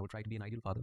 I would try to be an ideal father.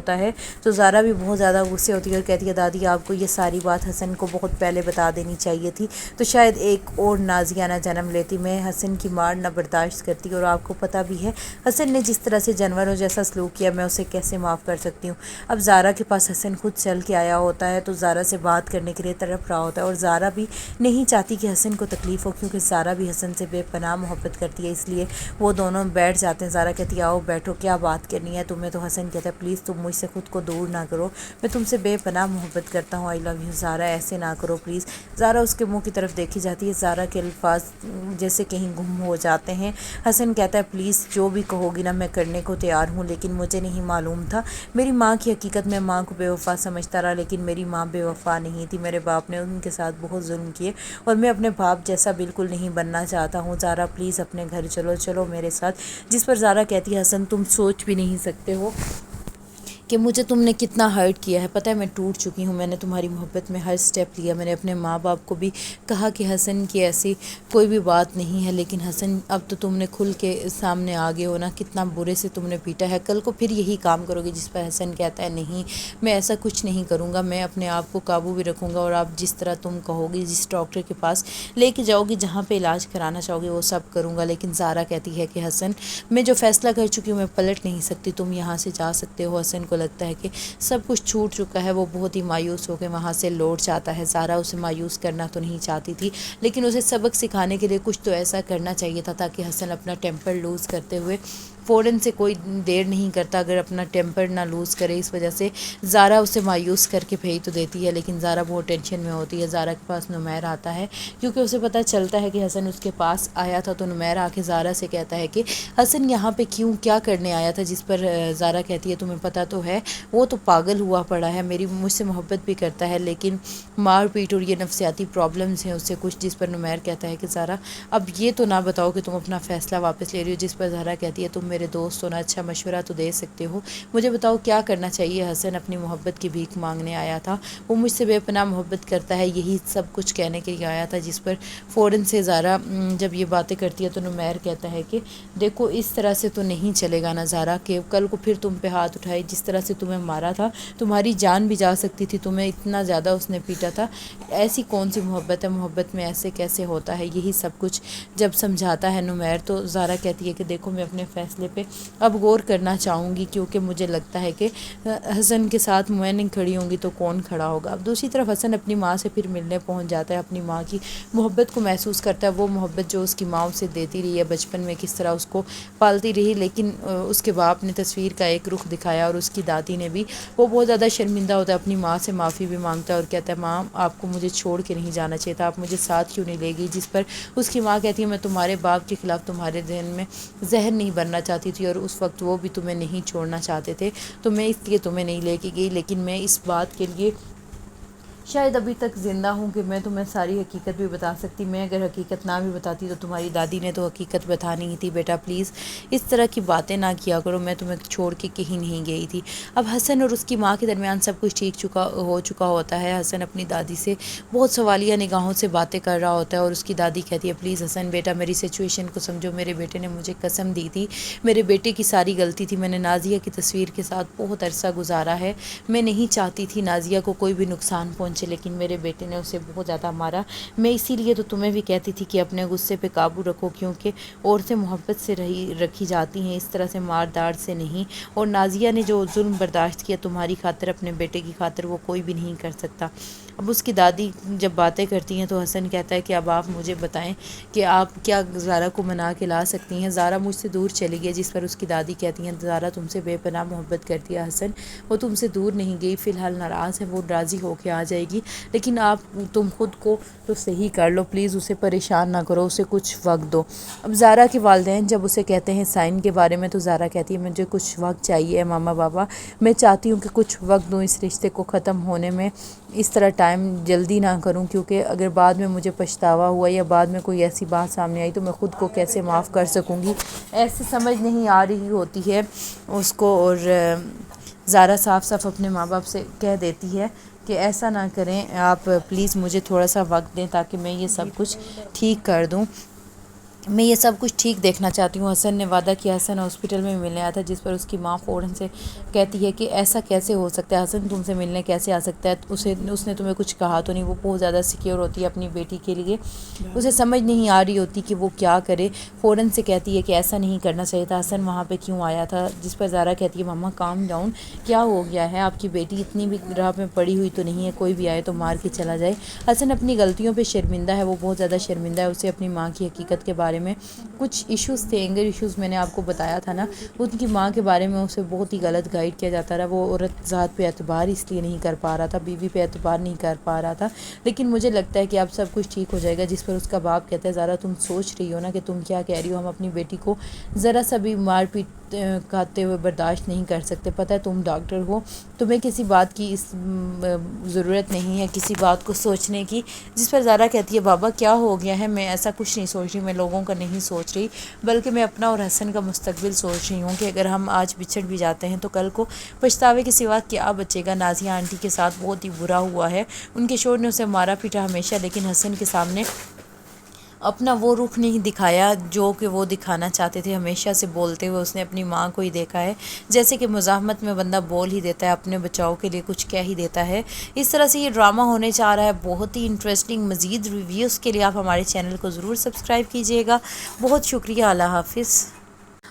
ہوتا ہے تو زارا بھی بہت زیادہ غصے ہوتی ہے اور کہتی ہے دادی آپ کو یہ ساری بات حسن کو بہت پہلے بتا دینی چاہیے تھی تو شاید ایک اور نازیہ نہ جنم لیتی، میں حسن کی مار نہ برداشت کرتی، اور آپ کو پتہ بھی ہے حسن نے جس طرح سے جانوروں جیسا سلوک کیا میں اسے کیسے معاف کر سکتی ہوں۔ اب زارا کے پاس حسن خود چل کے آیا ہوتا ہے تو زارا سے بات کرنے کے لیے تڑپ رہا ہوتا ہے، اور زارا بھی نہیں چاہتی کہ حسن کو تکلیف ہو کیونکہ زارا بھی حسن سے بے پناہ محبت کرتی ہے، اس لیے وہ دونوں بیٹھ جاتے ہیں۔ زارا کہتی ہے آؤ بیٹھو، کیا بات کرنی ہے تمہیں؟ تو حسن کہتا ہے پلیز تم مجھ سے خود کو دور نہ کرو، میں تم سے بے پناہ محبت کرتا ہوں، آئی لو یو زارا، ایسے نہ کرو پلیز۔ زارا اس کے منہ کی طرف دیکھی جاتی ہے، زارا کے الفاظ جیسے کہیں گم ہو جاتے ہیں۔ حسن کہتا ہے پلیز جو بھی کہو گی نا میں کرنے کو تیار ہوں، لیکن مجھے نہیں معلوم تھا میری ماں کی حقیقت، میں ماں کو بے وفا سمجھتا رہا لیکن میری ماں بے وفا نہیں تھی، میرے باپ نے ان کے ساتھ بہت ظلم کیے اور میں اپنے باپ جیسا بالکل نہیں بننا چاہتا ہوں۔ زارا پلیز اپنے گھر چلو، چلو میرے ساتھ، جس پر زارا کہتی ہے حسن تم سوچ بھی نہیں سکتے ہو کہ مجھے تم نے کتنا ہرٹ کیا ہے، پتہ ہے میں ٹوٹ چکی ہوں، میں نے تمہاری محبت میں ہر سٹیپ لیا، میں نے اپنے ماں باپ کو بھی کہا کہ حسن کی ایسی کوئی بھی بات نہیں ہے، لیکن حسن اب تو تم نے کھل کے سامنے آگے ہو نا، کتنا برے سے تم نے پیٹا ہے، کل کو پھر یہی کام کرو گے؟ جس پر حسن کہتا ہے نہیں میں ایسا کچھ نہیں کروں گا، میں اپنے آپ کو قابو بھی رکھوں گا، اور آپ جس طرح تم کہو گی، جس ڈاکٹر کے پاس لے کے جاؤ گی، جہاں پہ علاج کرانا چاہو گے وہ سب کروں گا۔ لیکن زارا کہتی ہے کہ حسن میں جو فیصلہ کر چکی ہوں میں پلٹ نہیں سکتی، تم یہاں سے جا سکتے ہو۔ حسن کو لگتا ہے کہ سب کچھ چھوٹ چکا ہے، وہ بہت ہی مایوس ہو کے وہاں سے لوٹ جاتا ہے۔ زارا اسے مایوس کرنا تو نہیں چاہتی تھی لیکن اسے سبق سکھانے کے لیے کچھ تو ایسا کرنا چاہیے تھا تاکہ حسن اپنا ٹیمپر لوز کرتے ہوئے فوراً سے کوئی دیر نہیں کرتا، اگر اپنا ٹیمپر نہ لوز کرے۔ اس وجہ سے زارا اسے مایوس کر کے بھیج تو دیتی ہے لیکن زارا بہت ٹینشن میں ہوتی ہے۔ زارا کے پاس نمیر آتا ہے کیونکہ اسے پتہ چلتا ہے کہ حسن اس کے پاس آیا تھا، تو نمیر آ کے زارا سے کہتا ہے کہ حسن یہاں پہ کیوں کیا کرنے آیا تھا، جس پر زارا کہتی ہے تمہیں پتہ تو ہے وہ تو پاگل ہوا پڑا ہے، مجھ سے محبت بھی کرتا ہے لیکن مار پیٹ اور یہ نفسیاتی پرابلمز ہیں اس سے کچھ، جس پر نمیر کہتا ہے کہ زارا اب یہ تو نہ بتاؤ کہ تم اپنا فیصلہ واپس لے رہی ہو، جس پر زارا کہتی ہے تم میرے دوست ہو نا، اچھا مشورہ تو دے سکتے ہو، مجھے بتاؤ کیا کرنا چاہیے۔ حسن اپنی محبت کی بھیک مانگنے آیا تھا، وہ مجھ سے بے پناہ محبت کرتا ہے، یہی سب کچھ کہنے کے لیے آیا تھا، جس پر فوراً سے زارا جب یہ باتیں کرتی ہے تو نمیر کہتا ہے کہ دیکھو اس طرح سے تو نہیں چلے گا نا زارا، کہ کل کو پھر تم پہ ہاتھ اٹھائے، جس طرح سے تمہیں مارا تھا تمہاری جان بھی جا سکتی تھی، تمہیں اتنا زیادہ اس نے پیٹا تھا، ایسی کون سی محبت ہے، محبت میں ایسے کیسے ہوتا ہے، یہی سب کچھ جب سمجھاتا ہے نمیر تو زارا کہتی ہے کہ دیکھو میں اپنے فیصلے پہ اب غور کرنا چاہوں گی کیونکہ مجھے لگتا ہے کہ حسن کے ساتھ میں نہیں کھڑی ہوں گی تو کون کھڑا ہوگا۔ اب دوسری طرف حسن اپنی ماں سے پھر ملنے پہنچ جاتا ہے، اپنی ماں کی محبت کو محسوس کرتا ہے، وہ محبت جو اس کی ماں اسے دیتی رہی ہے بچپن میں، کس طرح اس کو پالتی رہی، لیکن اس کے باپ نے تصویر کا ایک رخ دکھایا اور اس کی دادی نے بھی، وہ بہت زیادہ شرمندہ ہوتا ہے، اپنی ماں سے معافی بھی مانگتا ہے اور کہتا ہے ماں آپ کو مجھے چھوڑ کے نہیں جانا چاہیے تھا، آپ مجھے ساتھ کیوں نہیں لے گئی، جس پر اس کی ماں کہتی ہے میں تمہارے باپ کے خلاف تمہارے ذہن میں زہر نہیں بننا چاہتی تھی اور اس وقت وہ بھی تمہیں نہیں چھوڑنا چاہتے تھے تو میں اس لیے تمہیں نہیں لے کے گئی، لیکن میں اس بات کے لیے شاید ابھی تک زندہ ہوں کہ میں تمہیں ساری حقیقت بھی بتا سکتی، میں اگر حقیقت نہ بھی بتاتی تو تمہاری دادی نے تو حقیقت بتانی ہی تھی، بیٹا پلیز اس طرح کی باتیں نہ کیا کرو، میں تمہیں چھوڑ کے کہیں نہیں گئی تھی۔ اب حسن اور اس کی ماں کے درمیان سب کچھ ہو چکا ہوتا ہے، حسن اپنی دادی سے بہت سوالیہ نگاہوں سے باتیں کر رہا ہوتا ہے اور اس کی دادی کہتی ہے پلیز حسن بیٹا میری سچویشن کو سمجھو، میرے بیٹے نے مجھے قسم دی تھی، میرے بیٹے کی ساری غلطی تھی، میں نے نازیہ کی تصویر کے ساتھ بہت عرصہ گزارا ہے، میں نہیں چاہتی تھی نازیہ کو کوئی بھی نقصان پہنچے لیکن میرے بیٹے نے اسے بہت زیادہ مارا، میں اسی لیے تو تمہیں بھی کہتی تھی کہ اپنے غصے پہ قابو رکھو کیونکہ عورتیں محبت سے رکھی جاتی ہیں، اس طرح سے مار داڑ سے نہیں، اور نازیہ نے جو ظلم برداشت کیا تمہاری خاطر، اپنے بیٹے کی خاطر، وہ کوئی بھی نہیں کر سکتا۔ اب اس کی دادی جب باتیں کرتی ہیں تو حسن کہتا ہے کہ اب آپ مجھے بتائیں کہ آپ کیا زارا کو منا کے لا سکتی ہیں، زارا مجھ سے دور چلی گئی، جس پر اس کی دادی کہتی ہیں زارا تم سے بے پناہ محبت کرتی ہے حسن، وہ تم سے دور نہیں گئی، فی الحال ناراض ہے، وہ راضی ہو کے آ جائے گی، لیکن تم خود کو تو صحیح کر لو، پلیز اسے پریشان نہ کرو، اسے کچھ وقت دو۔ اب زارا کے والدین جب اسے کہتے ہیں سائن کے بارے میں تو زارا کہتی ہے مجھے کچھ وقت چاہیے ماما بابا، میں چاہتی ہوں کہ کچھ وقت دوں اس رشتے کو ختم ہونے میں، اس طرح ٹائم جلدی نہ کروں کیونکہ اگر بعد میں مجھے پچھتاوا ہوا یا بعد میں کوئی ایسی بات سامنے آئی تو میں خود کو کیسے معاف کر سکوں گی، ایسے سمجھ نہیں آ رہی ہوتی ہے اس کو، اور زارا صاف صاف اپنے ماں باپ سے کہہ دیتی ہے کہ ایسا نہ کریں آپ، پلیز مجھے تھوڑا سا وقت دیں تاکہ میں یہ سب کچھ ٹھیک کر دوں۔ میں یہ سب کچھ ٹھیک دیکھنا چاہتی ہوں۔ حسن نے وعدہ کیا، حسن ہاسپٹل میں ملنے آیا تھا، جس پر اس کی ماں فوراً سے کہتی ہے کہ ایسا کیسے ہو سکتا ہے، حسن تم سے ملنے کیسے آ سکتا ہے، اس نے تمہیں کچھ کہا تو نہیں۔ وہ بہت زیادہ سیکیور ہوتی ہے اپنی بیٹی کے لیے، اسے سمجھ نہیں آ رہی ہوتی کہ وہ کیا کرے، فوراً سے کہتی ہے کہ ایسا نہیں کرنا چاہیے تھا، حسن وہاں پہ کیوں آیا تھا، جس پر زارا کہتی ہے ماما کام ڈاؤن، کیا ہو گیا ہے، آپ کی بیٹی اتنی بھی راہ میں پڑی ہوئی تو نہیں ہے، کوئی بھی آئے تو مار کے چلا جائے۔ حسن اپنی غلطیوں پہ شرمندہ ہے، وہ بہت زیادہ شرمندہ ہے، اسے اپنی ماں کی حقیقت کے بارے میں کچھ ایشوز تھے، اینگر ایشوز میں نے آپ کو بتایا تھا نا، ان کی ماں کے بارے میں اسے بہت ہی غلط گائیڈ کیا جاتا رہا۔ وہ عورت ذات پہ اعتبار اس لیے نہیں کر پا رہا تھا، بیوی پہ اعتبار نہیں کر پا رہا تھا، لیکن مجھے لگتا ہے کہ اب سب کچھ ٹھیک ہو جائے گا۔ جس پر اس کا باپ کہتا ہے زارا تم سوچ رہی ہو نا کہ تم کیا کہہ رہی ہو، ہم اپنی بیٹی کو ذرا سا بھی مار پیٹ کھاتے ہوئے برداشت نہیں کر سکتے، پتہ ہے تم ڈاکٹر ہو، تمہیں کسی بات کی ضرورت نہیں ہے، کسی بات کو سوچنے کی۔ جس پر زارا کہتی ہے بابا کیا ہو گیا ہے، میں ایسا کچھ نہیں سوچ رہی، میں لوگوں کا نہیں سوچ رہی، بلکہ میں اپنا اور حسن کا مستقبل سوچ رہی ہوں کہ اگر ہم آج بچھڑ بھی جاتے ہیں تو کل کو پچھتاوے کے سوا کیا بچے گا۔ نازیہ آنٹی کے ساتھ بہت ہی برا ہوا ہے، ان کے شوہر نے اسے مارا پیٹا ہمیشہ، لیکن حسن کے سامنے اپنا وہ رخ نہیں دکھایا جو کہ وہ دکھانا چاہتے تھے۔ ہمیشہ سے بولتے ہوئے اس نے اپنی ماں کو ہی دیکھا ہے، جیسے کہ مزاحمت میں بندہ بول ہی دیتا ہے، اپنے بچاؤ کے لیے کچھ کہہ ہی دیتا ہے۔ اس طرح سے یہ ڈرامہ ہونے جا رہا ہے، بہت ہی انٹرسٹنگ۔ مزید ریویوز کے لیے آپ ہمارے چینل کو ضرور سبسکرائب کیجیے گا۔ بہت شکریہ، اللہ حافظ۔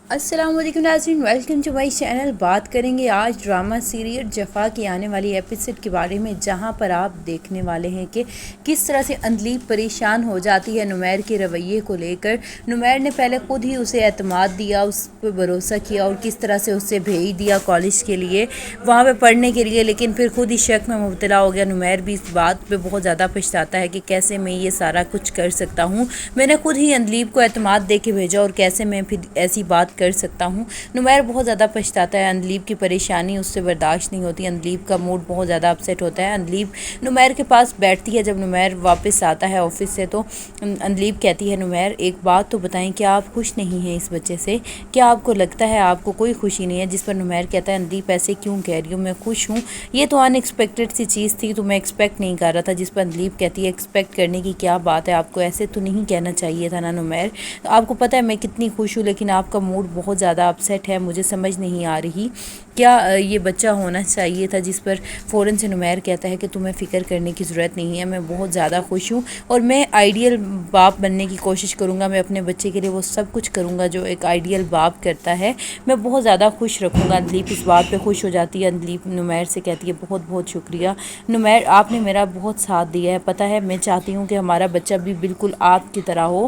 السلام علیکم ناظرین، ویلکم ٹو مائی چینل۔ بات کریں گے آج ڈرامہ سیریل جفا کی آنے والی ایپیسوڈ کے بارے میں، جہاں پر آپ دیکھنے والے ہیں کہ کس طرح سے اندلیب پریشان ہو جاتی ہے نمیر کے رویے کو لے کر۔ نمیر نے پہلے خود ہی اسے اعتماد دیا، اس پہ بھروسہ کیا اور کس طرح سے اسے بھیج دیا کالج کے لیے، وہاں پہ پڑھنے کے لیے، لیکن پھر خود ہی شک میں مبتلا ہو گیا۔ نمیر بھی اس بات پہ بہت زیادہ پچھتاتا ہے کہ کیسے میں یہ سارا کچھ کر سکتا ہوں، میں نے خود ہی اندلیب کو اعتماد دے کے بھیجا اور کیسے میں پھر ایسی بات کر سکتا ہوں۔ نمیر بہت زیادہ پچھتاتا ہے، اندلیب کی پریشانی اس سے برداشت نہیں ہوتی، اندلیب کا موڈ بہت زیادہ اپسیٹ ہوتا ہے۔ اندلیب نمیر کے پاس بیٹھتی ہے، جب نمیر واپس آتا ہے آفس سے تو اندلیب کہتی ہے نمیر ایک بات تو بتائیں، کیا آپ خوش نہیں ہیں اس بچے سے، کیا آپ کو لگتا ہے آپ کو کوئی خوشی نہیں ہے؟ جس پر نمیر کہتا ہے اندلیب ایسے کیوں کہہ رہی ہوں، میں خوش ہوں، یہ تو ان ایکسپیکٹڈ سی چیز تھی، تو میں ایکسپیکٹ نہیں کر رہا تھا۔ جس پر اندلیب کہتی ہے ایکسپیکٹ کرنے کی کیا بات ہے، آپ کو ایسے تو نہیں کہنا چاہیے تھا نا نمیر، آپ کو پتہ ہے میں کتنی خوش ہوں، لیکن آپ کا موڈ بہت زیادہ اپسیٹ ہے، مجھے سمجھ نہیں آ رہی کیا یہ بچہ ہونا چاہیے تھا۔ جس پر فوراً سے نمیر کہتا ہے کہ تمہیں فکر کرنے کی ضرورت نہیں ہے، میں بہت زیادہ خوش ہوں اور میں آئیڈیل باپ بننے کی کوشش کروں گا، میں اپنے بچے کے لیے وہ سب کچھ کروں گا جو ایک آئیڈیل باپ کرتا ہے، میں بہت زیادہ خوش رکھوں گا۔ اندلیب اس بات پہ خوش ہو جاتی ہے، اندلیب نمیر سے کہتی ہے بہت بہت شکریہ نمیر، آپ نے میرا بہت ساتھ دیا ہے، پتہ ہے میں چاہتی ہوں کہ ہمارا بچہ بھی بالکل آپ کی طرح ہو،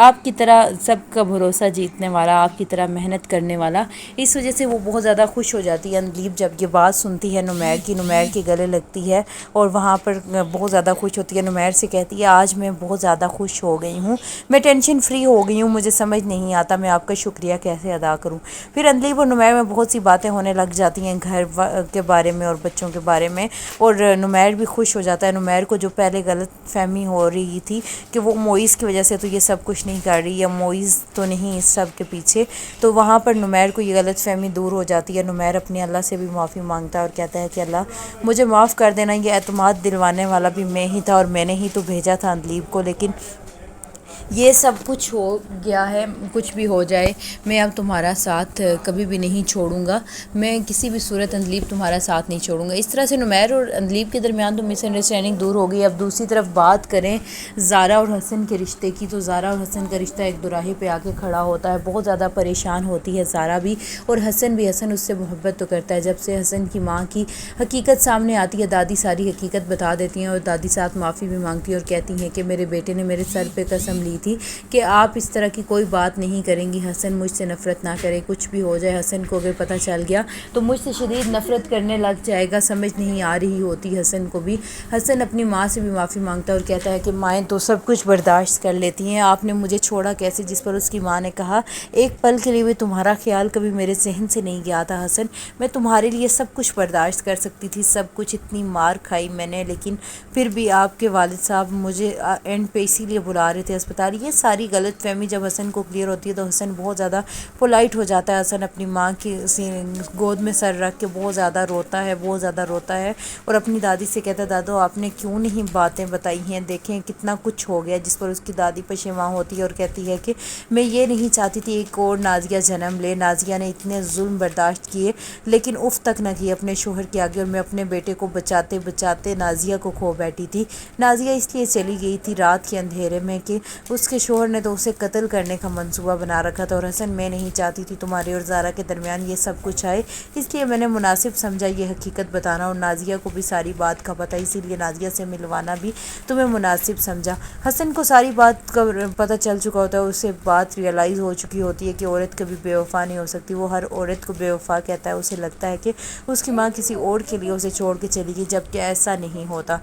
آپ کی طرح سب کا بھروسہ جیتنے والا، آپ کی طرح محنت کرنے والا۔ اس وجہ سے وہ بہت زیادہ خوش ہو جاتی ہے اندلیب جب یہ بات سنتی ہے نمیر کی، نمیر کے گلے لگتی ہے اور وہاں پر بہت زیادہ خوش ہوتی ہے۔ نمیر سے کہتی ہے آج میں بہت زیادہ خوش ہو گئی ہوں، میں ٹینشن فری ہو گئی ہوں، مجھے سمجھ نہیں آتا میں آپ کا شکریہ کیسے ادا کروں۔ پھر اندلیب اور نمیر میں بہت سی باتیں ہونے لگ جاتی ہیں گھر کے بارے میں اور بچوں کے بارے میں، اور نمیر بھی خوش ہو جاتا ہے۔ نمیر کو جو پہلے غلط فہمی ہو رہی تھی کہ وہ موئز کی وجہ سے تو یہ سب کچھ نہیں کر رہی، یا موئز تو نہیں اس سب کے پیچھے، تو وہاں پر نمیر کو یہ غلط فہمی دور ہو جاتی ہے۔ نمیر اپنے اللہ سے بھی معافی مانگتا ہے اور کہتا ہے کہ اللہ مجھے معاف کر دینا، یہ اعتماد دلوانے والا بھی میں ہی تھا اور میں نے ہی تو بھیجا تھا اندلیب کو، لیکن یہ سب کچھ ہو گیا ہے، کچھ بھی ہو جائے میں اب تمہارا ساتھ کبھی بھی نہیں چھوڑوں گا، میں کسی بھی صورت اندلیب تمہارا ساتھ نہیں چھوڑوں گا۔ اس طرح سے نمیر اور اندلیب کے درمیان تو مس انڈرسٹینڈنگ دور ہو گئی۔ اب دوسری طرف بات کریں زارا اور حسن کے رشتے کی، تو زارا اور حسن کا رشتہ ایک دوراہے پہ آ کے کھڑا ہوتا ہے، بہت زیادہ پریشان ہوتی ہے زارا بھی اور حسن بھی۔ حسن اس سے محبت تو کرتا ہے، جب سے حسن کی ماں کی حقیقت سامنے آتی ہے، دادی ساری حقیقت بتا دیتی ہیں اور دادی ساتھ معافی بھی مانگتی ہیں اور کہتی ہیں کہ میرے بیٹے نے میرے سر پہ قسم لی تھی کہ آپ اس طرح کی کوئی بات نہیں کریں گی، حسن مجھ سے نفرت نہ کرے، کچھ بھی ہو جائے حسن کو اگر پتہ چل گیا تو مجھ سے شدید نفرت کرنے لگ جائے گا۔ سمجھ نہیں آ رہی ہوتی حسن کو بھی۔ حسن اپنی ماں سے بھی معافی مانگتا ہے اور کہتا ہے کہ مائیں تو سب کچھ برداشت کر لیتی ہیں، آپ نے مجھے چھوڑا کیسے؟ جس پر اس کی ماں نے کہا ایک پل کے لیے بھی تمہارا خیال کبھی میرے ذہن سے نہیں گیا تھا حسن، میں تمہارے لیے سب کچھ برداشت کر سکتی تھی، سب کچھ، اتنی مار کھائی میں نے، لیکن پھر بھی آپ کے والد صاحب مجھے اینڈ پہ اسی لیے بلا رہے تھے اسپتال جا رہی ہے۔ ساری غلط فہمی جب حسن کو کلیئر ہوتی ہے تو حسن بہت زیادہ پولائٹ ہو جاتا ہے۔ حسن اپنی ماں کی گود میں سر رکھ کے بہت زیادہ روتا ہے اور اپنی دادی سے کہتا ہے دادو آپ نے کیوں نہیں باتیں بتائی ہیں، دیکھیں کتنا کچھ ہو گیا، جس پر اس کی دادی پشیماں ہوتی ہے اور کہتی ہے کہ میں یہ نہیں چاہتی تھی ایک اور نازیہ جنم لے، نازیہ نے اتنے ظلم برداشت کیے لیکن اف تک نہ کی اپنے شوہر کے آگے، اور میں اپنے بیٹے کو بچاتے بچاتے نازیہ کو کھو بیٹھی تھی۔ نازیہ اس لیے چلی گئی تھی رات کے اندھیرے میں کہ اس کے شوہر نے تو اسے قتل کرنے کا منصوبہ بنا رکھا تھا، اور حسن میں نہیں چاہتی تھی تمہارے اور زارا کے درمیان یہ سب کچھ آئے، اس لیے میں نے مناسب سمجھا یہ حقیقت بتانا، اور نازیہ کو بھی ساری بات کا پتہ، اسی لیے نازیہ سے ملوانا بھی تمہیں مناسب سمجھا۔ حسن کو ساری بات کا پتہ چل چکا ہوتا ہے، اسے بات ریئلائز ہو چکی ہوتی ہے کہ عورت کبھی بے وفا نہیں ہو سکتی، وہ ہر عورت کو بے وفا کہتا ہے، اسے لگتا ہے کہ اس کی ماں کسی اور کے لیے اسے چھوڑ کے چلی گئی، جبکہ ایسا نہیں ہوتا۔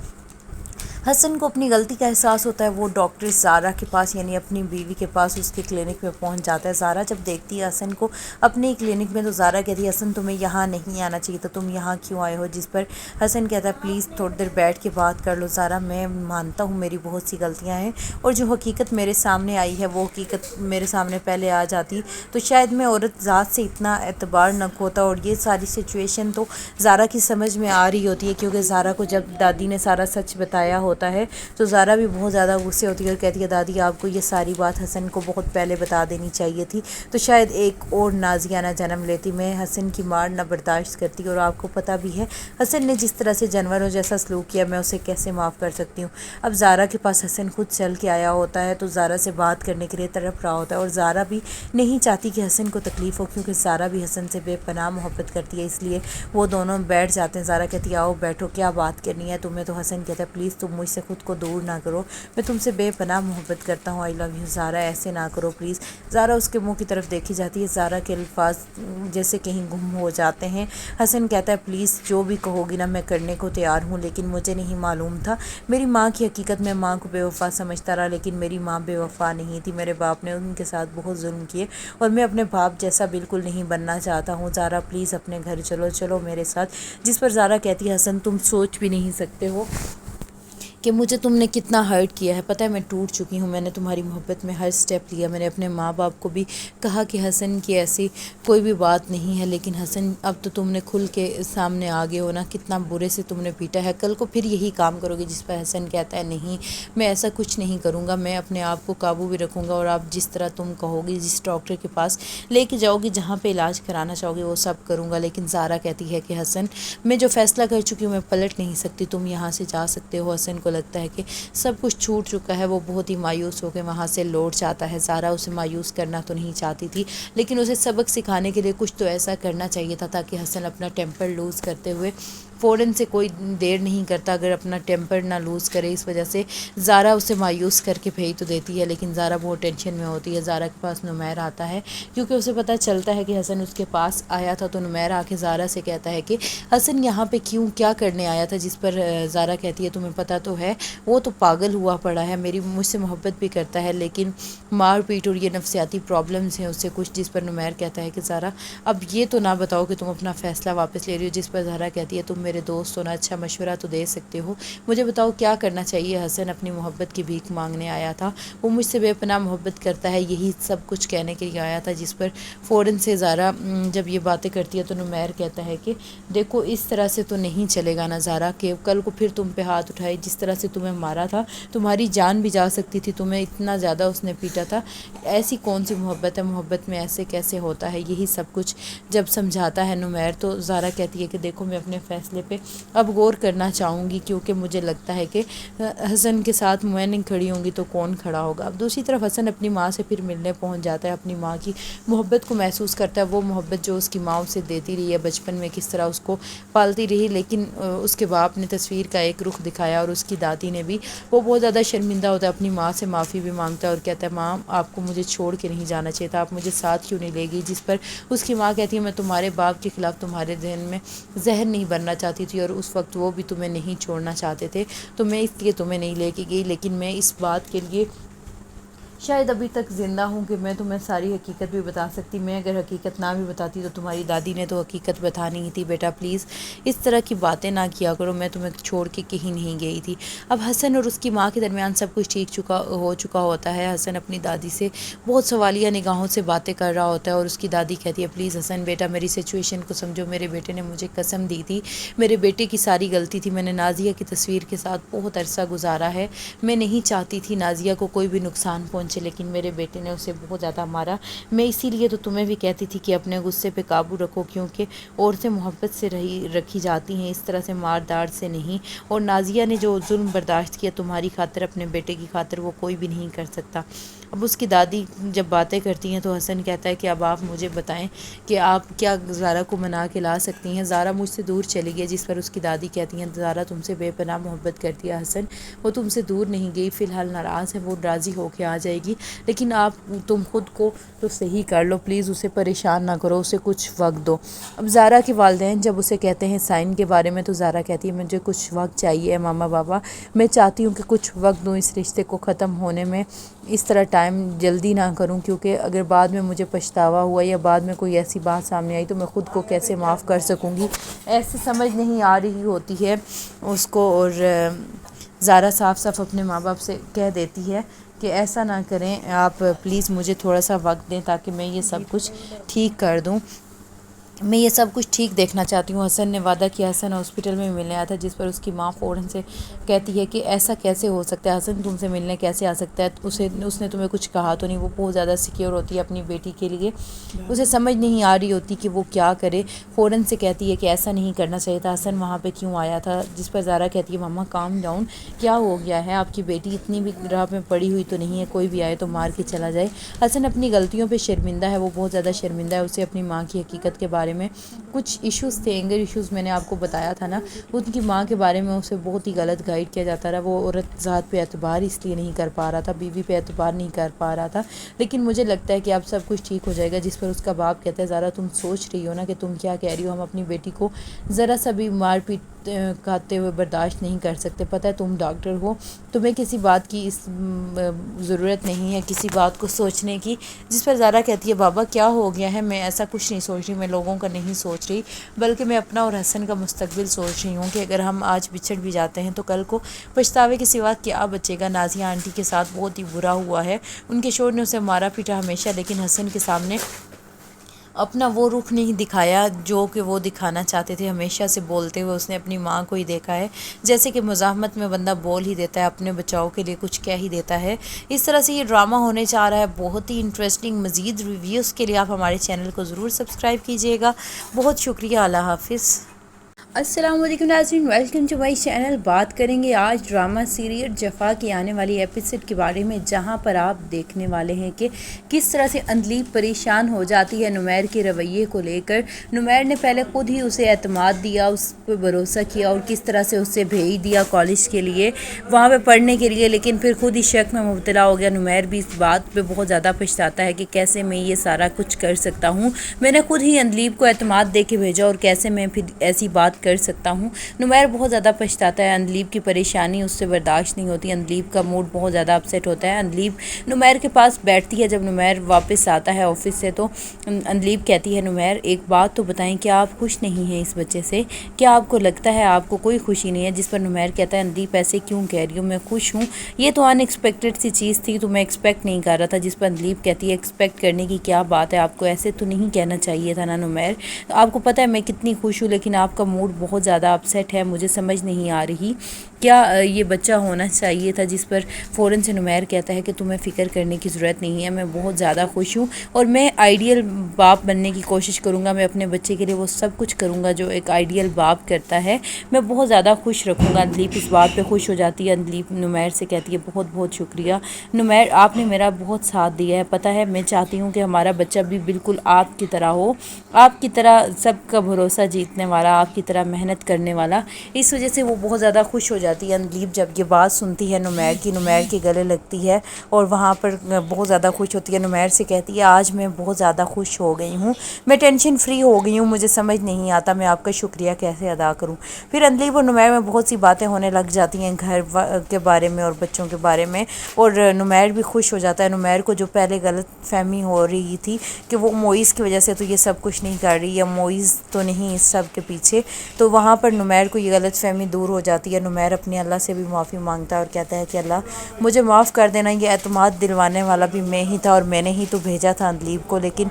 حسن کو اپنی غلطی کا احساس ہوتا ہے، وہ ڈاکٹر زارا کے پاس یعنی اپنی بیوی کے پاس اس کے کلینک میں پہنچ جاتا ہے۔ زارا جب دیکھتی ہے حسن کو اپنی کلینک میں تو زارا کہتی ہے حسن تمہیں یہاں نہیں آنا چاہیے تو تم یہاں کیوں آئے ہو، جس پر حسن کہتا ہے پلیز تھوڑی دیر بیٹھ کے بات کر لو زارا، میں مانتا ہوں میری بہت سی غلطیاں ہیں اور جو حقیقت میرے سامنے آئی ہے وہ حقیقت میرے سامنے پہلے آ جاتی تو شاید میں عورت ذات سے اتنا اعتبار نہ کھوتا، اور یہ ساری سچویشن تو زارا کی سمجھ میں آ رہی ہوتی ہے، کیونکہ زارا کو جب دادی نے سارا سچ بتایا ہوتا ہے تو زارا بھی بہت زیادہ غصے ہوتی ہے اور کہتی ہے دادی آپ کو یہ ساری بات حسن کو بہت پہلے بتا دینی چاہیے تھی تو شاید ایک اور نازیہ نہ جنم لیتی، میں حسن کی مار نہ برداشت کرتی، اور آپ کو پتہ بھی ہے حسن نے جس طرح سے جانوروں جیسا سلوک کیا میں اسے کیسے معاف کر سکتی ہوں۔ اب زارا کے پاس حسن خود چل کے آیا ہوتا ہے تو زارا سے بات کرنے کے لیے تڑپ رہا ہوتا ہے، اور زارا بھی نہیں چاہتی کہ حسن کو تکلیف ہو، کیونکہ زارا بھی حسن سے بے پناہ محبت کرتی ہے، اس لیے وہ دونوں بیٹھ جاتے ہیں۔ زارا کہتی ہے آؤ بیٹھو، کیا بات کرنی ہے تمہیں، تو حسن کہتا ہے پلیز تم مجھ سے خود کو دور نہ کرو، میں تم سے بے پناہ محبت کرتا ہوں، آئی لو یو زارا، ایسے نہ کرو پلیز۔ زارا اس کے منہ کی طرف دیکھی جاتی ہے، زارا کے الفاظ جیسے کہیں گم ہو جاتے ہیں۔ حسن کہتا ہے پلیز جو بھی کہو گی نا میں کرنے کو تیار ہوں، لیکن مجھے نہیں معلوم تھا میری ماں کی حقیقت، میں ماں کو بے وفا سمجھتا رہا لیکن میری ماں بے وفا نہیں تھی، میرے باپ نے ان کے ساتھ بہت ظلم کیے اور میں اپنے باپ جیسا بالکل نہیں بننا چاہتا ہوں۔ زارا پلیز اپنے گھر چلو میرے ساتھ، جس پر زارا کہتی ہے حسن تم سوچ بھی نہیں سکتے ہو کہ مجھے تم نے کتنا ہرٹ کیا ہے، پتہ ہے میں ٹوٹ چکی ہوں، میں نے تمہاری محبت میں ہر سٹیپ لیا، میں نے اپنے ماں باپ کو بھی کہا کہ حسن کی ایسی کوئی بھی بات نہیں ہے، لیکن حسن اب تو تم نے کھل کے سامنے آگے ہو نا، کتنا برے سے تم نے پیٹا ہے، کل کو پھر یہی کام کرو گے، جس پر حسن کہتا ہے نہیں میں ایسا کچھ نہیں کروں گا، میں اپنے آپ کو قابو بھی رکھوں گا، اور آپ جس طرح تم کہو گی جس ڈاکٹر کے پاس لے کے جاؤ گی جہاں پہ علاج کرانا چاہو گے وہ سب کروں گا۔ لیکن زارا کہتی ہے کہ حسن میں جو فیصلہ کر چکی ہوں میں پلٹ نہیں سکتی، تم یہاں سے جا سکتے ہو۔ حسن کو لگتا ہے کہ سب کچھ چھوٹ چکا ہے، وہ بہت ہی مایوس ہو کے وہاں سے لوٹ جاتا ہے۔ زارا اسے مایوس کرنا تو نہیں چاہتی تھی لیکن اسے سبق سکھانے کے لیے کچھ تو ایسا کرنا چاہیے تھا تاکہ حسن اپنا ٹیمپر لوز کرتے ہوئے فوراً سے کوئی دیر نہیں کرتا، اگر اپنا ٹیمپر نہ لوز کرے۔ اس وجہ سے زارا اسے مایوس کر کے بھیج تو دیتی ہے، لیکن زارا بہت ٹینشن میں ہوتی ہے۔ زارا کے پاس نمیر آتا ہے کیونکہ اسے پتہ چلتا ہے کہ حسن اس کے پاس آیا تھا، تو نمیر آ کے زارا سے کہتا ہے کہ حسن یہاں پہ کیا کرنے آیا تھا، جس پر زارا کہتی ہے تمہیں پتہ تو ہے وہ تو پاگل ہوا پڑا ہے، مجھ سے محبت بھی کرتا ہے لیکن مار پیٹ اور یہ نفسیاتی پرابلمز ہیں اس سے کچھ، جس پر نمیر کہتا ہے کہ زارا اب یہ تو نہ بتاؤ کہ تم اپنا فیصلہ واپس لے رہی ہو، جس پر زارا کہتی ہے تم میرے دوست ہو نا، اچھا مشورہ تو دے سکتے ہو، مجھے بتاؤ کیا کرنا چاہیے۔ حسن اپنی محبت کی بھیک مانگنے آیا تھا، وہ مجھ سے بے پناہ محبت کرتا ہے، یہی سب کچھ کہنے کے لیے آیا تھا، جس پر فوراً سے زارا جب یہ باتیں کرتی ہے تو نمیر کہتا ہے کہ دیکھو اس طرح سے تو نہیں چلے گا نا زارا، کہ کل کو پھر تم پہ ہاتھ اٹھائے، جس طرح سے تمہیں مارا تھا تمہاری جان بھی جا سکتی تھی، تمہیں اتنا زیادہ اس نے پیٹا تھا، ایسی کون سی محبت ہے، محبت میں ایسے کیسے ہوتا ہے، یہی سب کچھ جب سمجھاتا ہے نمیر تو زارا کہتی ہے کہ دیکھو میں اپنے فیصلے پہ اب غور کرنا چاہوں گی، کیونکہ مجھے لگتا ہے کہ حسن کے ساتھ میں نہیں کھڑی ہوں گی تو کون کھڑا ہوگا۔ اب دوسری طرف حسن اپنی ماں سے پھر ملنے پہنچ جاتا ہے، اپنی ماں کی محبت کو محسوس کرتا ہے، وہ محبت جو اس کی ماں اسے دیتی رہی ہے بچپن میں، کس طرح اس کو پالتی رہی، لیکن اس کے باپ نے تصویر کا ایک رخ دکھایا اور اس کی دادی نے بھی، وہ بہت زیادہ شرمندہ ہوتا ہے، اپنی ماں سے معافی بھی مانگتا ہے اور کہتا ہے ماں آپ کو مجھے چھوڑ کے نہیں جانا چاہیے تھا، آپ مجھے ساتھ کیوں نہیں لے گئی، جس پر اس کی ماں کہتی ہے میں تمہارے باپ کے خلاف تمہارے ذہن میں زہر نہیں بننا چاہتی تھی، اور اس وقت وہ بھی تمہیں نہیں چھوڑنا چاہتے تھے تو میں اس لیے تمہیں نہیں لے کے گئی، لیکن میں اس بات کے لیے شاید ابھی تک زندہ ہوں کہ میں تمہیں ساری حقیقت بھی بتا سکتی. میں اگر حقیقت نہ بھی بتاتی تو تمہاری دادی نے تو حقیقت بتانی ہی تھی. بیٹا پلیز اس طرح کی باتیں نہ کیا کرو, میں تمہیں چھوڑ کے کہیں نہیں گئی تھی. اب حسن اور اس کی ماں کے درمیان سب کچھ ٹھیک ہو چکا ہوتا ہے. حسن اپنی دادی سے بہت سوالیہ نگاہوں سے باتیں کر رہا ہوتا ہے اور اس کی دادی کہتی ہے پلیز حسن بیٹا میری سچویشن کو سمجھو. میرے بیٹے نے مجھے قسم دی تھی, میرے بیٹے کی ساری غلطی تھی. میں نے نازیہ کی تصویر کے ساتھ بہت عرصہ گزارا ہے. میں نہیں چاہتی تھی نازیہ کو کوئی بھی نقصان پہنچے, لیکن میرے بیٹے نے اسے بہت زیادہ مارا. میں اسی لیے تو تمہیں بھی کہتی تھی کہ اپنے غصے پہ قابو رکھو, کیونکہ عورتیں محبت سے رکھی جاتی ہیں, اس طرح سے مار داڑ سے نہیں. اور نازیہ نے جو ظلم برداشت کیا تمہاری خاطر, اپنے بیٹے کی خاطر, وہ کوئی بھی نہیں کر سکتا. اب اس کی دادی جب باتیں کرتی ہیں تو حسن کہتا ہے کہ اب آپ مجھے بتائیں کہ آپ کیا زارا کو منا کے لا سکتی ہیں. زارا مجھ سے دور چلی گئی, جس پر اس کی دادی کہتی ہیں زارا تم سے بے پناہ محبت کرتی ہے حسن, وہ تم سے دور نہیں گئی, فی الحال ناراض ہے, وہ راضی ہو کے آ جائے گی, لیکن تم خود کو تو صحیح کر لو پلیز, اسے پریشان نہ کرو, اسے کچھ وقت دو. اب زارا کے والدین جب اسے کہتے ہیں سائن کے بارے میں تو زارا کہتی ہے مجھے کچھ وقت چاہیے ماما بابا, میں چاہتی ہوں کہ کچھ وقت دوں اس رشتے کو ختم ہونے میں, اس طرح ٹائم جلدی نہ کروں, کیونکہ اگر بعد میں مجھے پچھتاوا ہوا یا بعد میں کوئی ایسی بات سامنے آئی تو میں خود کو کیسے معاف کر سکوں گی. ایسے سمجھ نہیں آ رہی ہوتی ہے اس کو, اور زارا صاف صاف اپنے ماں باپ سے کہہ دیتی ہے کہ ایسا نہ کریں آپ, پلیز مجھے تھوڑا سا وقت دیں تاکہ میں یہ سب کچھ ٹھیک کر دوں, میں یہ سب کچھ ٹھیک دیکھنا چاہتی ہوں. حسن نے وعدہ کیا, حسن ہاسپٹل میں ملنے آیا تھا, جس پر اس کی ماں فوراً سے کہتی ہے کہ ایسا کیسے ہو سکتا ہے, حسن تم سے ملنے کیسے آ سکتا ہے, اس نے تمہیں کچھ کہا تو نہیں. وہ بہت زیادہ سیکیور ہوتی ہے اپنی بیٹی کے لیے, اسے سمجھ نہیں آ رہی ہوتی کہ وہ کیا کرے. فوراً سے کہتی ہے کہ ایسا نہیں کرنا چاہیے تھا, حسن وہاں پہ کیوں آیا تھا, جس پر زارا کہتی ہے ماما کام ڈاؤن, کیا ہو گیا ہے, آپ کی بیٹی اتنی بھی راہ میں پڑی ہوئی تو نہیں ہے, کوئی بھی آئے تو مار کے چلا جائے. حسن اپنی غلطیوں پہ شرمندہ ہے, وہ بہت زیادہ شرمندہ ہے. اسے اپنی ماں کی حقیقت کے بارے میں کچھ ایشوز تھے, اینگر ایشوز, میں نے آپ کو بتایا تھا نا, ان کی ماں کے بارے میں اسے بہت ہی غلط گائیڈ کیا جاتا رہا. وہ عورت ذات پہ اعتبار اس لیے نہیں کر پا رہا تھا, بیوی پہ اعتبار نہیں کر پا رہا تھا, لیکن مجھے لگتا ہے کہ اب سب کچھ ٹھیک ہو جائے گا. جس پر اس کا باپ کہتا ہے زارا تم سوچ رہی ہو نا کہ تم کیا کہہ رہی ہو, ہم اپنی بیٹی کو ذرا سا بھی مار پیٹ کھاتے ہوئے برداشت نہیں کر سکتے. پتہ ہے تم ڈاکٹر ہو, تمہیں کسی بات کی ضرورت نہیں ہے, کسی بات کو سوچنے کی. جس پر زارا کہتی ہے بابا کیا ہو گیا ہے, میں ایسا کچھ نہیں سوچ رہی, میں لوگوں کا نہیں سوچ رہی, بلکہ میں اپنا اور حسن کا مستقبل سوچ رہی ہوں کہ اگر ہم آج بچھڑ بھی جاتے ہیں تو کل کو پچھتاوے کے سوا کیا بچے گا. نازیہ آنٹی کے ساتھ بہت ہی برا ہوا ہے, ان کے شوہر نے اسے مارا پیٹا ہمیشہ, لیکن حسن کے سامنے اپنا وہ رخ نہیں دکھایا جو کہ وہ دکھانا چاہتے تھے. ہمیشہ سے بولتے ہوئے اس نے اپنی ماں کو ہی دیکھا ہے, جیسے کہ مزاحمت میں بندہ بول ہی دیتا ہے, اپنے بچاؤ کے لیے کچھ کہہ ہی دیتا ہے. اس طرح سے یہ ڈرامہ ہونے جا رہا ہے, بہت ہی انٹرسٹنگ. مزید ریویوز کے لیے آپ ہمارے چینل کو ضرور سبسکرائب کیجیے گا. بہت شکریہ, اللہ حافظ. السلام علیکم ناظرین, ویلکم ٹو مائی چینل. بات کریں گے آج ڈرامہ سیریل جفا کی آنے والی ایپیسوڈ کے بارے میں, جہاں پر آپ دیکھنے والے ہیں کہ کس طرح سے اندلیب پریشان ہو جاتی ہے نمیر کے رویے کو لے کر. نمیر نے پہلے خود ہی اسے اعتماد دیا, اس پہ بھروسہ کیا اور کس طرح سے اسے بھیج دیا کالج کے لیے, وہاں پہ پڑھنے کے لیے, لیکن پھر خود ہی شک میں مبتلا ہو گیا. نمیر بھی اس بات پہ بہت زیادہ پچھتاتا ہے کہ کیسے میں یہ سارا کچھ کر سکتا ہوں, میں نے خود ہی اندلیب کو اعتماد دے کے بھیجا اور کیسے میں پھر ایسی بات کر سکتا ہوں. نمیر بہت زیادہ پچھتاتا ہے, اندلیب کی پریشانی اس سے برداشت نہیں ہوتی, اندلیب کا موڈ بہت زیادہ اپسیٹ ہوتا ہے. اندلیب نمیر کے پاس بیٹھتی ہے, جب نمیر واپس آتا ہے آفس سے تو اندلیب کہتی ہے نمیر ایک بات تو بتائیں, کیا آپ خوش نہیں ہیں اس بچے سے, کیا آپ کو لگتا ہے آپ کو کوئی خوشی نہیں ہے. جس پر نمیر کہتا ہے اندلیب ایسے کیوں کہہ رہی ہوں, میں خوش ہوں, یہ تو ان ایکسپیکٹڈ سی چیز تھی, تو میں ایکسپیکٹ نہیں کر رہا تھا. جس پر اندلیب کہتی ہے ایکسپیکٹ کرنے کی کیا بات ہے, آپ کو ایسے تو نہیں کہنا چاہیے تھا نا نمیر, آپ کو پتہ ہے میں کتنی خوش ہوں, لیکن آپ کا موڈ بہت زیادہ اپسیٹ ہے, مجھے سمجھ نہیں آ رہی کیا یہ بچہ ہونا چاہیے تھا. جس پر فوراً سے نمیر کہتا ہے کہ تمہیں فکر کرنے کی ضرورت نہیں ہے, میں بہت زیادہ خوش ہوں اور میں آئیڈیل باپ بننے کی کوشش کروں گا, میں اپنے بچے کے لیے وہ سب کچھ کروں گا جو ایک آئیڈیل باپ کرتا ہے, میں بہت زیادہ خوش رکھوں گا. اندلیب اس بات پہ خوش ہو جاتی ہے. اندلیب نمیر سے کہتی ہے بہت بہت شکریہ نمیر, آپ نے میرا بہت ساتھ دیا ہے, پتہ ہے میں چاہتی ہوں کہ ہمارا بچہ بھی بالکل آپ کی طرح ہو, آپ کی طرح سب کا بھروسہ جیتنے والا, آپ کی طرح محنت کرنے والا. اس وجہ سے وہ بہت زیادہ خوش ہو جاتی جاتی ہے۔ اندلیب جب یہ بات سنتی ہے نمیر کی گلے لگتی ہے اور وہاں پر بہت زیادہ خوش ہوتی ہے۔ نمیر سے کہتی ہے آج میں بہت زیادہ خوش ہو گئی ہوں، میں ٹینشن فری ہو گئی ہوں، مجھے سمجھ نہیں آتا میں آپ کا شکریہ کیسے ادا کروں۔ پھر اندلیب اور نمیر میں بہت سی باتیں ہونے لگ جاتی ہیں گھر کے بارے میں اور بچوں کے بارے میں، اور نمیر بھی خوش ہو جاتا ہے۔ نمیر کو جو پہلے غلط فہمی ہو رہی تھی کہ وہ معیز کی وجہ سے تو یہ سب کچھ نہیں کر رہی، یا معیز تو نہیں اس سب کے پیچھے، تو وہاں پر نمیر کو یہ غلط فہمی دور ہو جاتی ہے۔ نمیر اپنے اللہ سے بھی معافی مانگتا ہے اور کہتا ہے کہ اللہ مجھے معاف کر دینا، یہ اعتماد دلوانے والا بھی میں ہی تھا اور میں نے ہی تو بھیجا تھا اندلیب کو، لیکن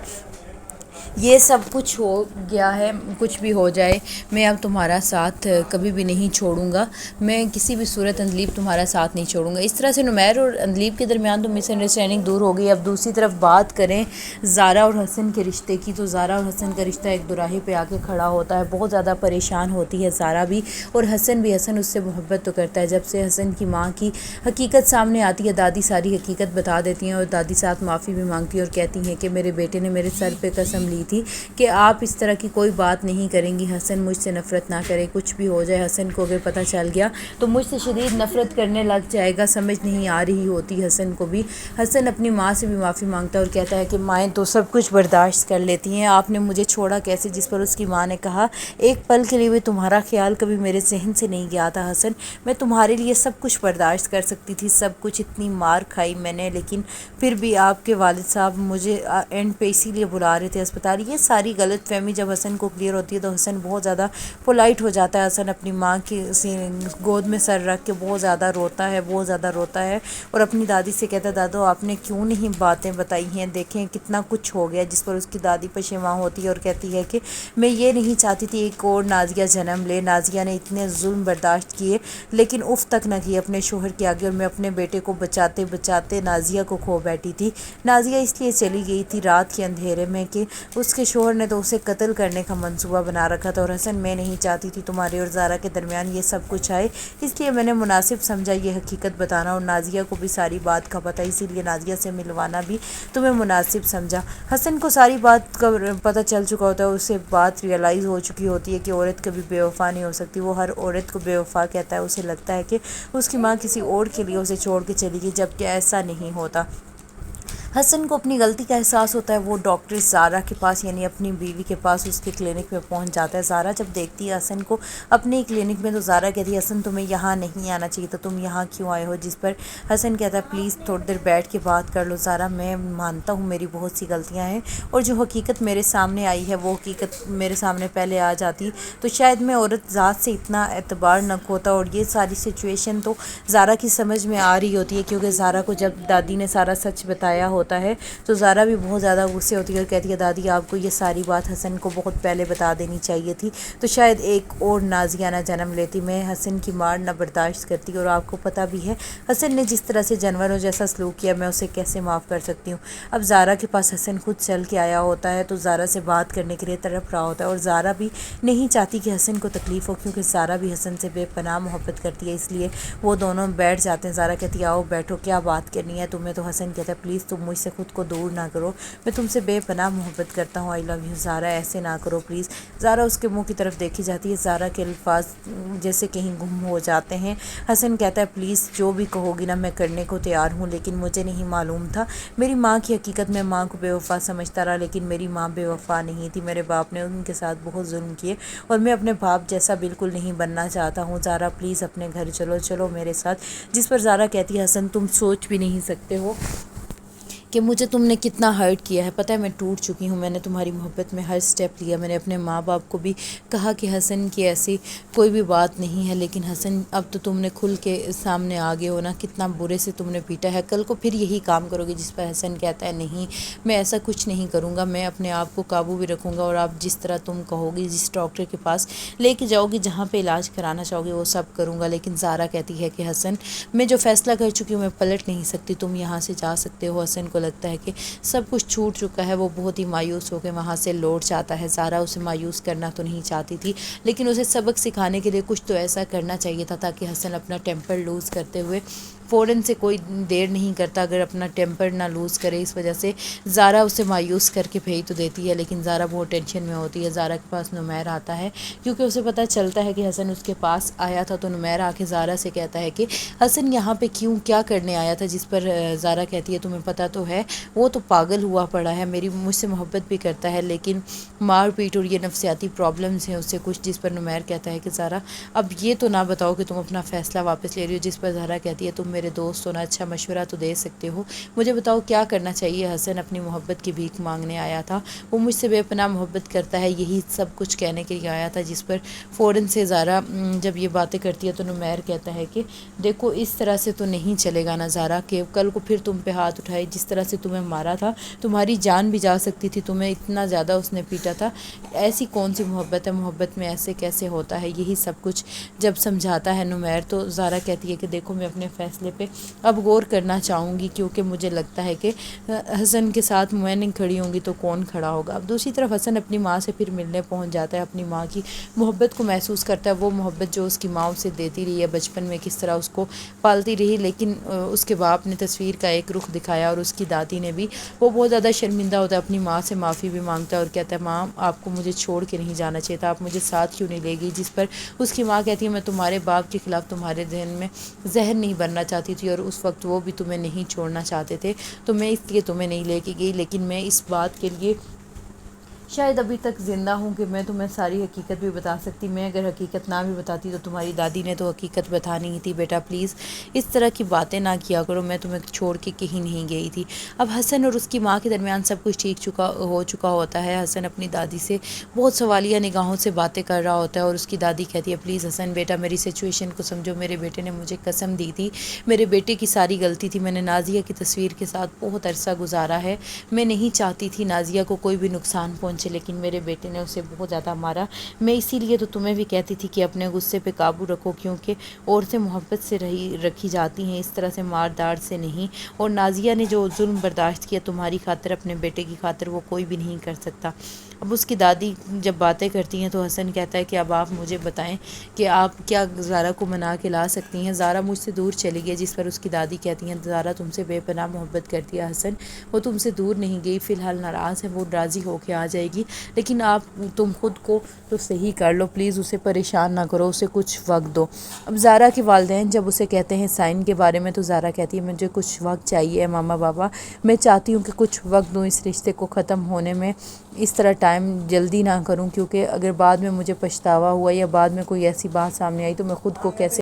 یہ سب کچھ ہو گیا ہے، کچھ بھی ہو جائے میں اب تمہارا ساتھ کبھی بھی نہیں چھوڑوں گا، میں کسی بھی صورت اندلیب تمہارا ساتھ نہیں چھوڑوں گا۔ اس طرح سے نمیر اور اندلیب کے درمیان تو مس انڈرسٹینڈنگ دور ہو گئی۔ اب دوسری طرف بات کریں زارا اور حسن کے رشتے کی، تو زارا اور حسن کا رشتہ ایک دوراہے پہ آ کے کھڑا ہوتا ہے۔ بہت زیادہ پریشان ہوتی ہے زارا بھی اور حسن بھی۔ حسن اس سے محبت تو کرتا ہے۔ جب سے حسن کی ماں کی حقیقت سامنے آتی ہے، دادی ساری حقیقت بتا دیتی ہیں اور دادی ساتھ معافی بھی مانگتی ہے اور کہتی ہیں کہ میرے بیٹے نے میرے سر پہ قسم لی تھی کہ آپ اس طرح کی کوئی بات نہیں کریں گی، حسن مجھ سے نفرت نہ کرے، کچھ بھی ہو جائے حسن کو اگر پتہ چل گیا تو مجھ سے شدید نفرت کرنے لگ جائے گا۔ سمجھ نہیں آ رہی ہوتی حسن کو بھی۔ حسن اپنی ماں سے بھی معافی مانگتا ہے اور کہتا ہے کہ مائیں تو سب کچھ برداشت کر لیتی ہیں، آپ نے مجھے چھوڑا کیسے؟ جس پر اس کی ماں نے کہا ایک پل کے لیے بھی تمہارا خیال کبھی میرے ذہن سے نہیں گیا تھا حسن، میں تمہارے لیے سب کچھ برداشت کر سکتی تھی، سب کچھ، اتنی مار کھائی میں نے، لیکن پھر بھی آپ کے والد صاحب مجھے اینڈ پہ اسی لیے بلا رہے تھے اسپتال۔ یہ ساری غلط فہمی جب حسن کو کلیئر ہوتی ہے تو حسن بہت زیادہ پولائٹ ہو جاتا ہے۔ حسن اپنی ماں کی گود میں سر رکھ کے بہت زیادہ روتا ہے اور اپنی دادی سے کہتا ہے دادو آپ نے کیوں نہیں باتیں بتائی ہیں، دیکھیں کتنا کچھ ہو گیا، جس پر اس کی دادی پشیماں ہوتی ہے اور کہتی ہے کہ میں یہ نہیں چاہتی تھی ایک اور نازیہ جنم لے، نازیہ نے اتنے ظلم برداشت کیے لیکن اف تک نہ کی اپنے شوہر کے آگے، اور میں اپنے بیٹے کو بچاتے بچاتے نازیہ کو کھو بیٹھی تھی۔ نازیہ اس لیے چلی گئی تھی رات کے اندھیرے میں کہ اس کے شوہر نے تو اسے قتل کرنے کا منصوبہ بنا رکھا تھا، اور حسن میں نہیں چاہتی تھی تمہارے اور زارا کے درمیان یہ سب کچھ آئے، اس لیے میں نے مناسب سمجھا یہ حقیقت بتانا، اور نازیہ کو بھی ساری بات کا پتہ، اسی لیے نازیہ سے ملوانا بھی تمہیں مناسب سمجھا۔ حسن کو ساری بات کا پتہ چل چکا ہوتا ہے، اسے بات ریئلائز ہو چکی ہوتی ہے کہ عورت کبھی بے وفا نہیں ہو سکتی، وہ ہر عورت کو بے وفا کہتا ہے، اسے لگتا ہے کہ اس کی ماں کسی اور کے لیے اسے چھوڑ کے چلی گئی، جبکہ ایسا نہیں ہوتا۔ حسن کو اپنی غلطی کا احساس ہوتا ہے، وہ ڈاکٹر زارا کے پاس یعنی اپنی بیوی کے پاس اس کے کلینک میں پہنچ جاتا ہے۔ زارا جب دیکھتی ہے حسن کو اپنی کلینک میں تو زارا کہتی ہے حسن تمہیں یہاں نہیں آنا چاہیے تو تم یہاں کیوں آئے ہو؟ جس پر حسن کہتا ہے پلیز تھوڑی دیر بیٹھ کے بات کر لو زارا، میں مانتا ہوں میری بہت سی غلطیاں ہیں اور جو حقیقت میرے سامنے آئی ہے وہ حقیقت میرے سامنے پہلے آ جاتی تو شاید میں عورت ذات سے اتنا اعتبار نہ کھوتا، اور یہ ساری سچویشن تو زارا کی سمجھ میں آ رہی ہوتی ہے کیونکہ زارا کو جب دادی نے سارا سچ بتایا ہوتا ہے تو زارا بھی بہت زیادہ غصے ہوتی ہے اور کہتی ہے دادی آپ کو یہ ساری بات حسن کو بہت پہلے بتا دینی چاہیے تھی تو شاید ایک اور نازیہ نہ جنم لیتی، میں حسن کی مار نہ برداشت کرتی، اور آپ کو پتہ بھی ہے حسن نے جس طرح سے جانوروں جیسا سلوک کیا میں اسے کیسے معاف کر سکتی ہوں۔ اب زارا کے پاس حسن خود چل کے آیا ہوتا ہے تو زارا سے بات کرنے کے لیے تڑپ رہا ہوتا ہے، اور زارا بھی نہیں چاہتی کہ حسن کو تکلیف ہو کیونکہ زارا بھی حسن سے بے پناہ محبت کرتی ہے، اس لیے وہ دونوں بیٹھ جاتے ہیں۔ زارا کہتی ہے آؤ بیٹھو، کیا بات کرنی ہے تمہیں؟ تو حسن کہتا ہے پلیز تم مجھ سے خود کو دور نہ کرو، میں تم سے بے پناہ محبت کرتا ہوں، آئی لو یو زارا، ایسے نہ کرو پلیز۔ زارا اس کے منہ کی طرف دیکھی جاتی ہے، زارا کے الفاظ جیسے کہیں گم ہو جاتے ہیں۔ حسن کہتا ہے پلیز جو بھی کہو گی نا میں کرنے کو تیار ہوں، لیکن مجھے نہیں معلوم تھا میری ماں کی حقیقت، میں ماں کو بے وفا سمجھتا رہا لیکن میری ماں بے وفا نہیں تھی، میرے باپ نے ان کے ساتھ بہت ظلم کیے اور میں اپنے باپ جیسا بالکل نہیں بننا چاہتا ہوں۔ زارا پلیز اپنے گھر چلو، چلو میرے ساتھ۔ جس پر زارا کہتی ہے حسن تم سوچ بھی نہیں سکتے ہو کہ مجھے تم نے کتنا ہرٹ کیا ہے، پتہ ہے میں ٹوٹ چکی ہوں، میں نے تمہاری محبت میں ہر سٹیپ لیا، میں نے اپنے ماں باپ کو بھی کہا کہ حسن کی ایسی کوئی بھی بات نہیں ہے، لیکن حسن اب تو تم نے کھل کے سامنے آگے ہو نا، کتنا برے سے تم نے پیٹا ہے، کل کو پھر یہی کام کرو گے؟ جس پر حسن کہتا ہے نہیں میں ایسا کچھ نہیں کروں گا، میں اپنے آپ کو قابو بھی رکھوں گا اور آپ جس طرح تم کہو گی، جس ڈاکٹر کے پاس لے کے جاؤ گی، جہاں پہ علاج کرانا چاہو گے وہ سب کروں گا۔ لیکن زارا کہتی ہے کہ حسن میں جو فیصلہ کر چکی ہوں میں پلٹ نہیں سکتی، تم یہاں سے جا سکتے ہو۔ حسن کو لگتا ہے کہ سب کچھ چھوٹ چکا ہے، وہ بہت ہی مایوس ہو کے وہاں سے لوٹ جاتا ہے۔ زارا اسے مایوس کرنا تو نہیں چاہتی تھی لیکن اسے سبق سکھانے کے لیے کچھ تو ایسا کرنا چاہیے تھا تاکہ حسن اپنا ٹیمپر لوز کرتے ہوئے فوراً سے کوئی دیر نہیں کرتا اگر اپنا ٹیمپر نہ لوز کرے. اس وجہ سے زارا اسے مایوس کر کے بھیج تو دیتی ہے، لیکن زارا بہت ٹینشن میں ہوتی ہے. زارا کے پاس نمیر آتا ہے کیونکہ اسے پتہ چلتا ہے کہ حسن اس کے پاس آیا تھا. تو نمیر آ کے زارا سے کہتا ہے کہ حسن یہاں پہ کیا کرنے آیا تھا، جس پر زارا کہتی ہے تمہیں پتہ تو ہے وہ تو پاگل ہوا پڑا ہے، مجھ سے محبت بھی کرتا ہے لیکن مار پیٹ اور یہ نفسیاتی پرابلمز ہیں اس سے کچھ. جس پر نمیر کہتا ہے کہ زارا اب یہ تو نہ بتاؤ کہ تم اپنا فیصلہ واپس لے رہی ہو. جس پر زارا کہتی ہے تم میرے دوست ہو نا، اچھا مشورہ تو دے سکتے ہو، مجھے بتاؤ کیا کرنا چاہیے. حسن اپنی محبت کی بھیک مانگنے آیا تھا، وہ مجھ سے بے پناہ محبت کرتا ہے، یہی سب کچھ کہنے کے لیے آیا تھا. جس پر فوراً سے زارا جب یہ باتیں کرتی ہے تو نمیر کہتا ہے کہ دیکھو اس طرح سے تو نہیں چلے گا نا زارا، کہ کل کو پھر تم پہ ہاتھ اٹھائے. جس طرح سے تمہیں مارا تھا تمہاری جان بھی جا سکتی تھی، تمہیں اتنا زیادہ اس نے پیٹا تھا. ایسی کون سی محبت ہے، محبت میں ایسے کیسے ہوتا ہے. یہی سب کچھ جب سمجھاتا ہے نمیر تو زارا کہتی ہے کہ دیکھو میں اپنے فیصلے پہ اب غور کرنا چاہوں گی، کیونکہ مجھے لگتا ہے کہ حسن کے ساتھ میں نہیں کھڑی ہوں گی تو کون کھڑا ہوگا. اب دوسری طرف حسن اپنی ماں سے پھر ملنے پہنچ جاتا ہے، اپنی ماں کی محبت کو محسوس کرتا ہے. وہ محبت جو اس کی ماں اسے دیتی رہی ہے بچپن میں، کس طرح اس کو پالتی رہی، لیکن اس کے باپ نے تصویر کا ایک رخ دکھایا اور اس کی دادی نے بھی. وہ بہت زیادہ شرمندہ ہوتا ہے، اپنی ماں سے معافی بھی مانگتا ہے اور کہتا ہے ماں آپ کو مجھے چھوڑ کے نہیں جانا چاہیے تھا، آپ مجھے ساتھ کیوں نہیں لے گئی. جس پر اس کی ماں کہتی ہے میں تمہارے باپ کے خلاف تمہارے ذہن میں زہر نہیں بننا چاہتی تھی، اور اس وقت وہ بھی تمہیں نہیں چھوڑنا چاہتے تھے تو میں اس لیے تمہیں نہیں لے کے گئی. لیکن میں اس بات کے لیے شاید ابھی تک زندہ ہوں کہ میں تمہیں ساری حقیقت بھی بتا سکتی. میں اگر حقیقت نہ بھی بتاتی تو تمہاری دادی نے تو حقیقت بتانی ہی تھی. بیٹا پلیز اس طرح کی باتیں نہ کیا کرو، میں تمہیں چھوڑ کے کہیں نہیں گئی تھی. اب حسن اور اس کی ماں کے درمیان سب کچھ ہو چکا ہوتا ہے. حسن اپنی دادی سے بہت سوالیہ نگاہوں سے باتیں کر رہا ہوتا ہے اور اس کی دادی کہتی ہے پلیز حسن بیٹا میری سچویشن کو سمجھو. میرے بیٹے نے مجھے قسم دی تھی، میرے بیٹے کی ساری غلطی تھی، میں نے نازیہ کی تصویر کے ساتھ بہت عرصہ گزارا ہے. میں نہیں چاہتی تھی نازیہ کو کوئی بھی نقصان پہنچے، لیکن میرے بیٹے نے اسے بہت زیادہ مارا. میں اسی لیے تو تمہیں بھی کہتی تھی کہ اپنے غصے پہ قابو رکھو، کیونکہ عورتیں محبت سے رکھی جاتی ہیں، اس طرح سے مار داڑ سے نہیں. اور نازیہ نے جو ظلم برداشت کیا تمہاری خاطر، اپنے بیٹے کی خاطر، وہ کوئی بھی نہیں کر سکتا. اب اس کی دادی جب باتیں کرتی ہیں تو حسن کہتا ہے کہ اب آپ مجھے بتائیں کہ آپ کیا زارا کو منا کے لا سکتی ہیں. زارا مجھ سے دور چلی گئی. جس پر اس کی دادی کہتی ہیں زارا تم سے بے پناہ محبت کرتی ہے حسن، وہ تم سے دور نہیں گئی، فی الحال ناراض ہے، وہ راضی ہو کے آ جائے گی، لیکن تم خود کو تو صحیح کر لو پلیز، اسے پریشان نہ کرو، اسے کچھ وقت دو. اب زارا کے والدین جب اسے کہتے ہیں سائن کے بارے میں تو زارا کہتی ہے مجھے کچھ وقت چاہیے ماما بابا، میں چاہتی ہوں کہ کچھ وقت دوں اس رشتے کو ختم ہونے میں، اس طرح ٹائم جلدی نہ کروں، کیونکہ اگر بعد میں مجھے پچھتاوا ہوا یا بعد میں کوئی ایسی بات سامنے آئی تو میں خود کو کیسے